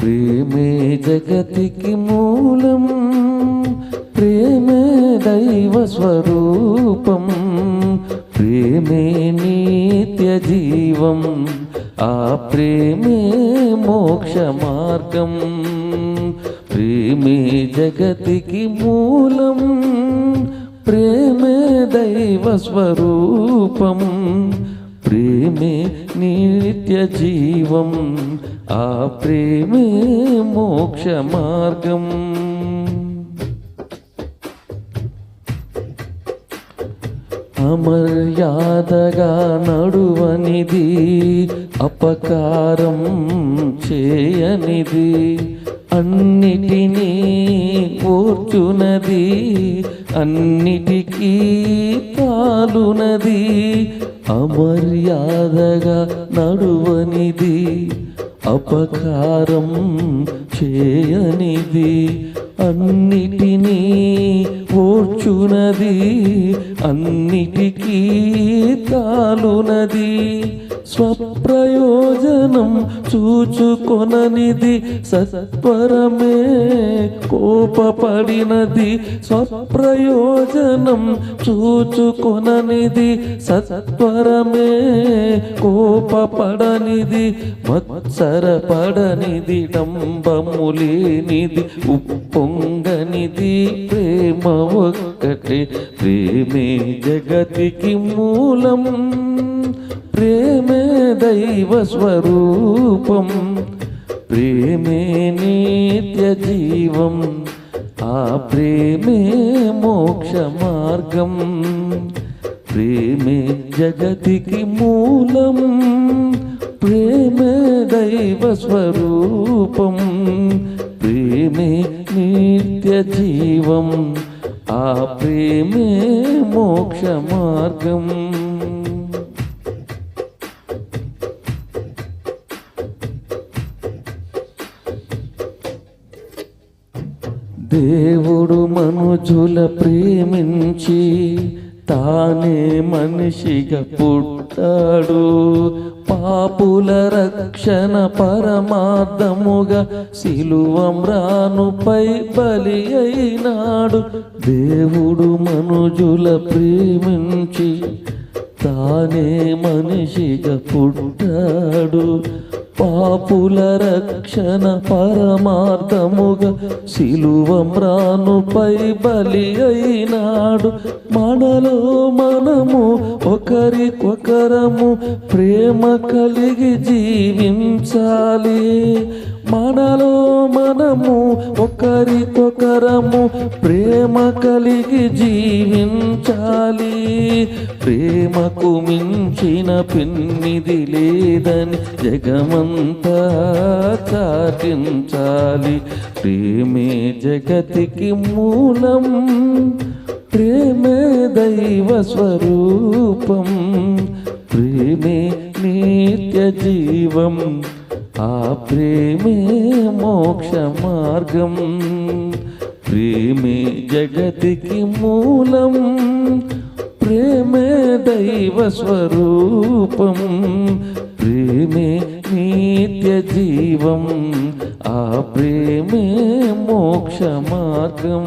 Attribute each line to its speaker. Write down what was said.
Speaker 1: ప్రేమే జగతికి మూలం, ప్రేమే దైవ స్వరూపం, ప్రేమే నిత్య జీవం, ఆ ప్రేమే మోక్ష మార్గం. ప్రేమే జగతికి మూలం, ప్రేమే దైవ స్వరూపం, ప్రేమే నిత్య జీవం, ఆ ప్రేమే మోక్ష మార్గం. అమర్యాదగా నడువనిది, అపకారం చేయనిది, అన్నిటినీ ఓర్చునది, అన్నిటికీ తాలునది. అమర్యాదగా నడువనిది, అపకారం చేయనిది, అన్నిటినీ ఓర్చునది, అన్నిటికీ తాలునది. స్వప్రయోజనం చూచుకొననిది, సత్వరమే కోపపడినది. స్వప్రయోజనం చూచుకొననిది, సత్వరమే కోపపడనిది. మత్సరపడనిది, డంబములేనిది, ఉప్పొంగనిది, ప్రేమ ఒక్కటే. ప్రేమే జగతికి మూలం, ప్రేమే దైవ స్వరూపం, ప్రేమే నిత్య జీవం, ఆ ప్రేమే మోక్ష మార్గం. ప్రేమే జగతికి మూలం, ప్రేమే దైవ స్వరూపం, ప్రేమే నిత్య జీవం, ఆ ప్రేమే మోక్ష మార్గం. దేవుడు మనుజుల ప్రేమించి తానే మనిషిగా పుట్టాడు. పాపుల రక్షణ పరమార్థముగా సిలువ మ్రానుపై బలి అయినాడు. దేవుడు మనుజుల ప్రేమించి తానే మనిషిగా పుట్టాడు. పాపుల రక్షణ పరమార్థముగా సిలువ మ్రానుపై బలి అయినాడు. మనలో మనము ఒకరికొకరము ప్రేమ కలిగి జీవించాలి. మనలో మనము ఒకరికొకరము ప్రేమ కలిగి జీవించాలి. ప్రేమకు మించిన పిన్నిది లేదని జగమంతా చాటించాలి. ప్రేమే జగతికి మూలం, ప్రేమే దైవ స్వరూపం, ప్రేమే నిత్య జీవం, ఆ ప్రేమే మోక్ష మార్గం. ప్రేమే జగతికి మూలం, ప్రేమే దైవ స్వరూపం, ప్రేమే నిత్య జీవం, ఆ ప్రేమే మోక్ష మార్గం.